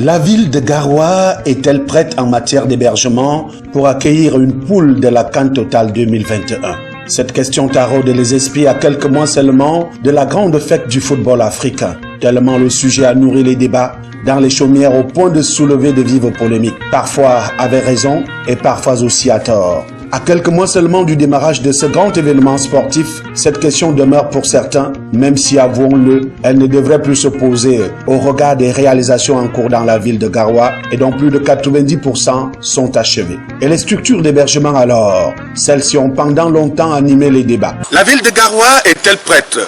La ville de Garoua est-elle prête en matière d'hébergement pour accueillir une poule de la CAN Total 2021? Cette question taraude les esprits à quelques mois seulement de la grande fête du football africain. Tellement le sujet a nourri les débats dans les chaumières au point de soulever de vives polémiques, parfois avec raison et parfois aussi à tort. À quelques mois seulement du démarrage de ce grand événement sportif, cette question demeure pour certains, même si, avouons-le, elle ne devrait plus se poser au regard des réalisations en cours dans la ville de Garoua et dont plus de 90% sont achevées. Et les structures d'hébergement alors? Celles-ci ont pendant longtemps animé les débats. La ville de Garoua est-elle prête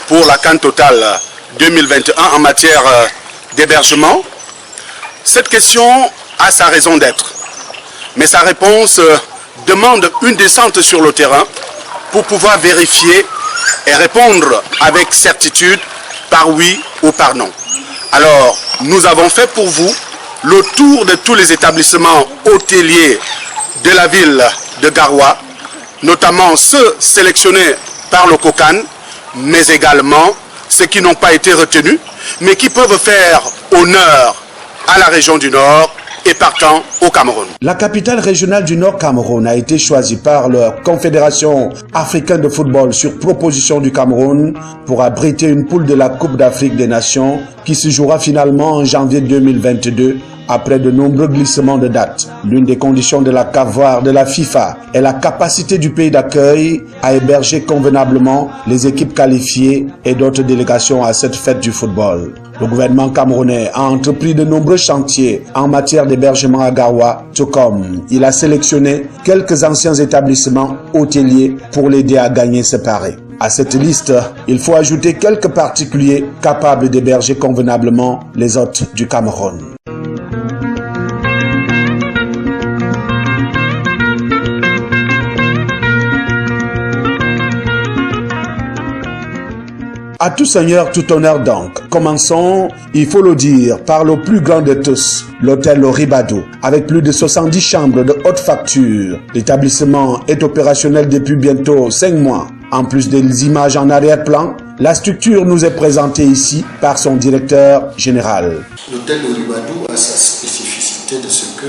pour la CAN Total 2021 en matière d'hébergement? Cette question a sa raison d'être, mais sa réponse demande une descente sur le terrain pour pouvoir vérifier et répondre avec certitude par oui ou par non. Alors, nous avons fait pour vous le tour de tous les établissements hôteliers de la ville de Garoua, notamment ceux sélectionnés par le COCAN, mais également ceux qui n'ont pas été retenus, mais qui peuvent faire honneur à la région du Nord et partant au Cameroun. La capitale régionale du Nord Cameroun a été choisie par la Confédération africaine de football sur proposition du Cameroun pour abriter une poule de la Coupe d'Afrique des Nations qui se jouera finalement en janvier 2022 après de nombreux glissements de dates. L'une des conditions de la CAF de la FIFA est la capacité du pays d'accueil à héberger convenablement les équipes qualifiées et d'autres délégations à cette fête du football. Le gouvernement camerounais a entrepris de nombreux chantiers en matière d'hébergement à Garoua, tout comme il a sélectionné quelques anciens établissements hôteliers pour l'aider à gagner ce pari. À cette liste, il faut ajouter quelques particuliers capables d'héberger convenablement les hôtes du Cameroun. À tout seigneur, tout honneur donc. Commençons, il faut le dire, par le plus grand de tous, l'hôtel Ribadou, avec plus de 70 chambres de haute facture. L'établissement est opérationnel depuis bientôt 5 mois. En plus des images en arrière-plan, la structure nous est présentée ici par son directeur général. L'hôtel Ribadou a sa spécificité de ce que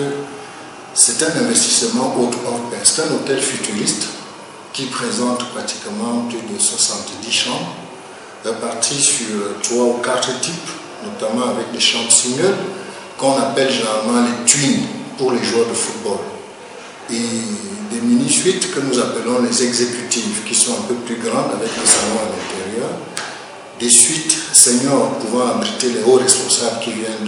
c'est un investissement haute pair. C'est un hôtel futuriste qui présente pratiquement plus de 70 chambres, réparties sur 3 ou 4 types, notamment avec des chambres singles qu'on appelle généralement les twins pour les joueurs de football, et des mini-suites que nous appelons les exécutives qui sont un peu plus grandes avec des salons à l'intérieur, des suites seniors pouvant abriter les hauts responsables qui viennent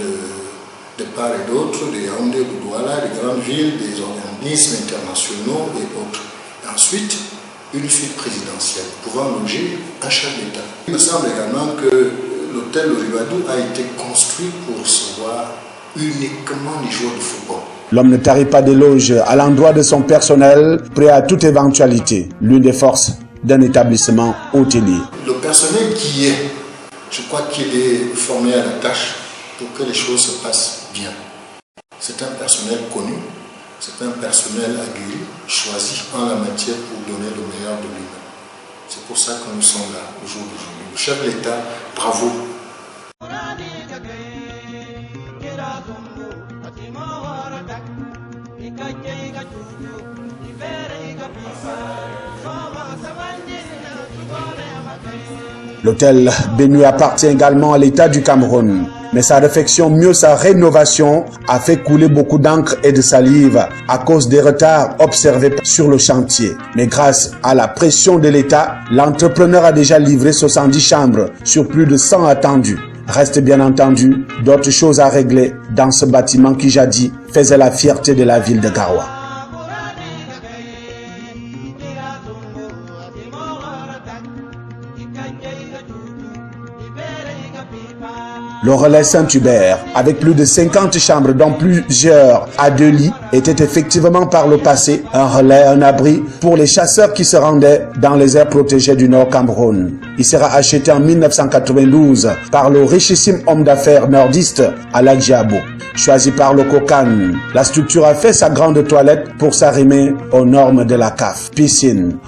de part et d'autre, des Yaoundé, de Douala, des grandes villes, des organismes internationaux et autres. Et ensuite, une suite présidentielle pouvant loger un chef d'État. Il me semble également que l'hôtel Ribadou a été construit pour recevoir uniquement les joueurs de football. L'homme ne tarit pas d'éloges à l'endroit de son personnel, prêt à toute éventualité, l'une des forces d'un établissement hôtelier. Le personnel qui est, je crois qu'il est formé à la tâche pour que les choses se passent bien. C'est un personnel connu. C'est un personnel aguerri, choisi en la matière pour donner le meilleur de lui-même. C'est pour ça que nous sommes là, au jour d'aujourd'hui. Le chef de l'État, bravo. L'hôtel Bénu appartient également à l'État du Cameroun. Mais sa réflexion, mieux sa rénovation, a fait couler beaucoup d'encre et de salive à cause des retards observés sur le chantier. Mais grâce à la pression de l'État, l'entrepreneur a déjà livré 70 chambres sur plus de 100 attendus. Reste bien entendu d'autres choses à régler dans ce bâtiment qui jadis faisait la fierté de la ville de Garoua. Le relais Saint-Hubert, avec plus de 50 chambres dont plusieurs à 2 lits, était effectivement par le passé un relais, un abri pour les chasseurs qui se rendaient dans les aires protégées du Nord Cameroun. Il sera acheté en 1992 par le richissime homme d'affaires nordiste Aladji Abo. Choisi par le COCAN, la structure a fait sa grande toilette pour s'arrimer aux normes de la CAF. Piscine,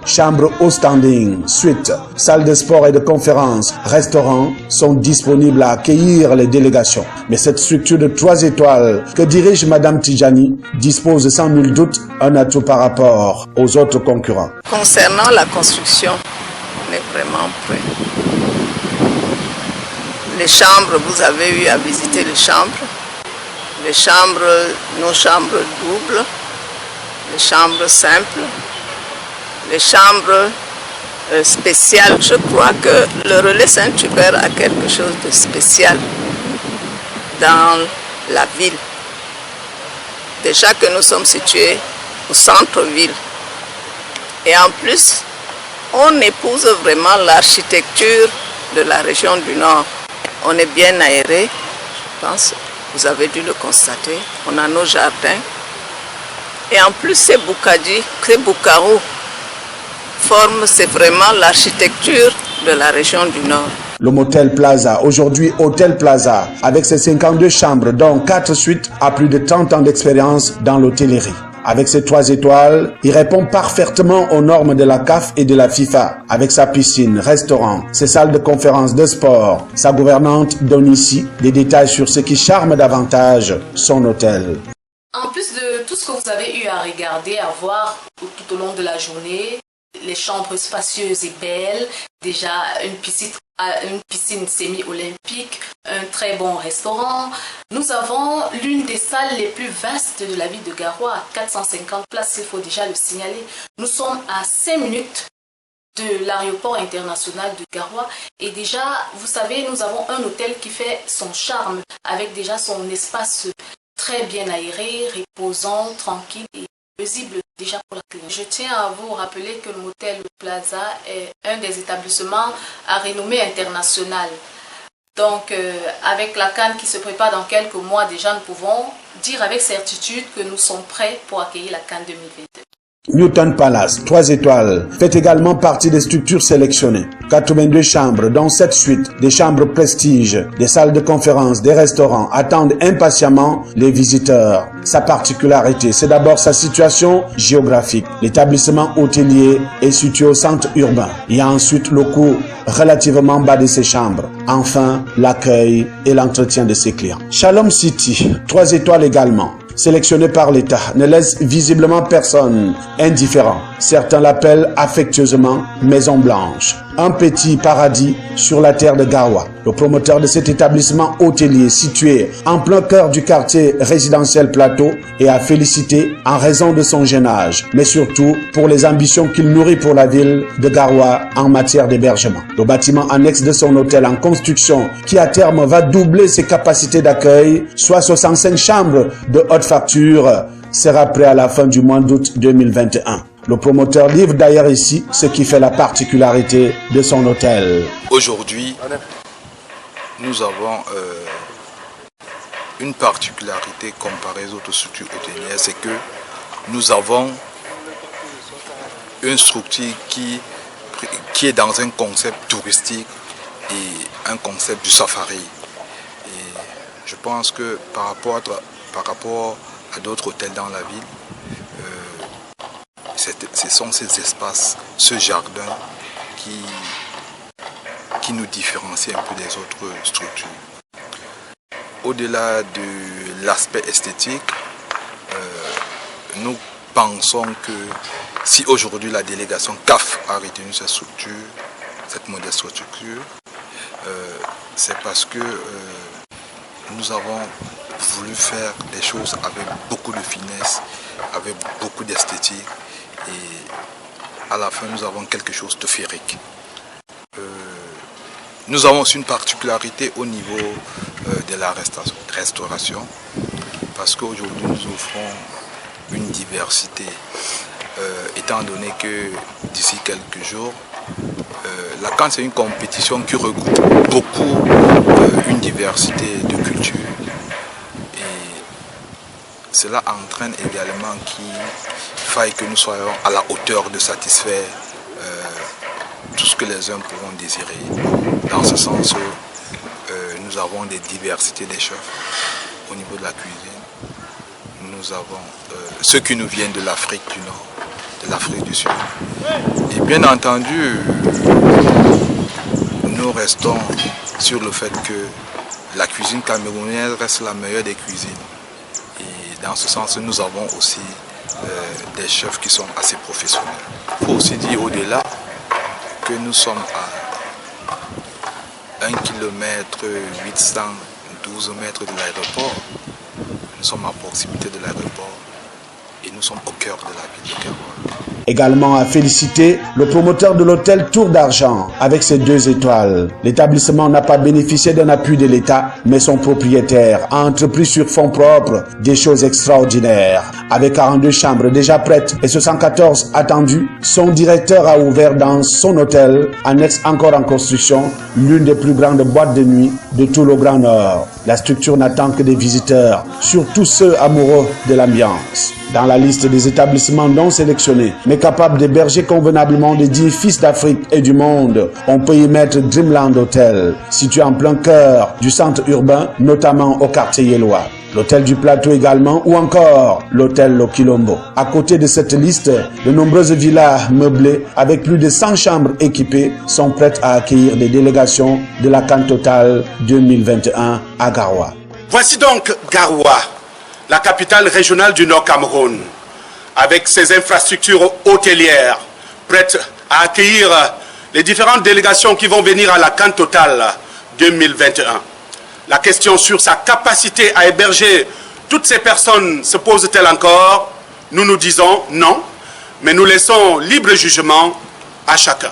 chambres haut standing, suites, salles de sport et de conférences, restaurants sont disponibles à accueillir les délégations. Mais cette structure de 3 étoiles que dirige Madame Tidjani dispose sans nul doute un atout par rapport aux autres concurrents. Concernant la construction, on est vraiment prêt. Les chambres, vous avez eu à visiter les chambres. Les chambres, nos chambres doubles, les chambres simples, les chambres spéciales. Je crois que le relais Saint-Hubert a quelque chose de spécial dans la ville. Déjà que nous sommes situés au centre-ville. Et en plus, on épouse vraiment l'architecture de la région du Nord. On est bien aéré, je pense, vous avez dû le constater. On a nos jardins. Et en plus, ces boukadji, ces boukarou forment, c'est vraiment l'architecture de la région du Nord. Le Motel Plaza, aujourd'hui Hôtel Plaza, avec ses 52 chambres, dont 4 suites, a plus de 30 ans d'expérience dans l'hôtellerie. Avec ses 3 étoiles, il répond parfaitement aux normes de la CAF et de la FIFA. Avec sa piscine, restaurant, ses salles de conférences, de sport, sa gouvernante donne ici des détails sur ce qui charme davantage son hôtel. En plus de tout ce que vous avez eu à regarder, à voir tout au long de la journée, les chambres spacieuses et belles, déjà une piscine semi-olympique, un très bon restaurant. Nous avons l'une des salles les plus vastes de la ville de Garoua, 450 places, il faut déjà le signaler. Nous sommes à 5 minutes de l'aéroport international de Garoua et déjà, vous savez, nous avons un hôtel qui fait son charme avec déjà son espace très bien aéré, reposant, tranquille et paisible déjà pour la clientèle. Je tiens à vous rappeler que le Motel Plaza est un des établissements à renommée internationale. Donc, avec la CAN qui se prépare dans quelques mois déjà, nous pouvons dire avec certitude que nous sommes prêts pour accueillir la CAN 2022. Newton Palace, 3 étoiles, fait également partie des structures sélectionnées. 82 chambres, dont 7 suites, des chambres prestige, des salles de conférences, des restaurants, attendent impatiemment les visiteurs. Sa particularité, c'est d'abord sa situation géographique. L'établissement hôtelier est situé au centre urbain. Il y a ensuite le coût relativement bas de ses chambres. Enfin, l'accueil et l'entretien de ses clients. Shalom City, 3 étoiles également. Sélectionné par l'État, ne laisse visiblement personne indifférent. Certains l'appellent affectueusement Maison Blanche. Un petit paradis sur la terre de Garoua. Le promoteur de cet établissement hôtelier situé en plein cœur du quartier résidentiel Plateau est à féliciter en raison de son jeune âge, mais surtout pour les ambitions qu'il nourrit pour la ville de Garoua en matière d'hébergement. Le bâtiment annexe de son hôtel en construction, qui à terme va doubler ses capacités d'accueil, soit 65 chambres de haute facture, sera prêt à la fin du mois d'août 2021. Le promoteur livre d'ailleurs ici ce qui fait la particularité de son hôtel. Aujourd'hui, nous avons une particularité comparée aux autres structures hôtelières, c'est que nous avons une structure qui est dans un concept touristique et un concept du safari. Et je pense que par rapport à d'autres hôtels dans la ville, ce sont ces espaces, ce jardin qui nous différencie un peu des autres structures. Au-delà de l'aspect esthétique, nous pensons que si aujourd'hui la délégation CAF a retenu cette structure, cette modeste structure, c'est parce que nous avons voulu faire des choses avec beaucoup de finesse, avec beaucoup d'esthétique, et à la fin nous avons quelque chose de féerique. Nous avons aussi une particularité au niveau de la restauration, parce qu'aujourd'hui nous offrons une diversité, étant donné que d'ici quelques jours, la CAN c'est une compétition qui regroupe beaucoup une diversité de cultures. Cela entraîne également qu'il faille que nous soyons à la hauteur de satisfaire tout ce que les uns pourront désirer. Dans ce sens, nous avons des diversités des chefs au niveau de la cuisine. Nous avons ceux qui nous viennent de l'Afrique du Nord, de l'Afrique du Sud. Et bien entendu, nous restons sur le fait que la cuisine camerounaise reste la meilleure des cuisines. Et dans ce sens, nous avons aussi des chefs qui sont assez professionnels. Il faut aussi dire au-delà que nous sommes à 1 km 812 mètres de l'aéroport. Nous sommes à proximité de l'aéroport et nous sommes au cœur de la ville de Garoua. Également à féliciter le promoteur de l'hôtel Tour d'Argent avec ses 2 étoiles. L'établissement n'a pas bénéficié d'un appui de l'État, mais son propriétaire a entrepris sur fonds propres des choses extraordinaires. Avec 42 chambres déjà prêtes et 74 attendues, son directeur a ouvert dans son hôtel, annexe encore en construction, l'une des plus grandes boîtes de nuit de tout le Grand Nord. La structure n'attend que des visiteurs, surtout ceux amoureux de l'ambiance. Dans la liste des établissements non sélectionnés, mais capables d'héberger convenablement les 10 fils d'Afrique et du monde, on peut y mettre Dreamland Hotel, situé en plein cœur du centre urbain, notamment au quartier Yélois. L'hôtel du Plateau également, ou encore l'hôtel Lokilombo. À côté de cette liste, de nombreuses villas meublées avec plus de 100 chambres équipées sont prêtes à accueillir des délégations de la CAN Total 2021 à Garoua. Voici donc Garoua, la capitale régionale du Nord Cameroun, avec ses infrastructures hôtelières prêtes à accueillir les différentes délégations qui vont venir à la CAN Total 2021. La question sur sa capacité à héberger toutes ces personnes se pose-t-elle encore? Nous nous disons non, mais nous laissons libre jugement à chacun.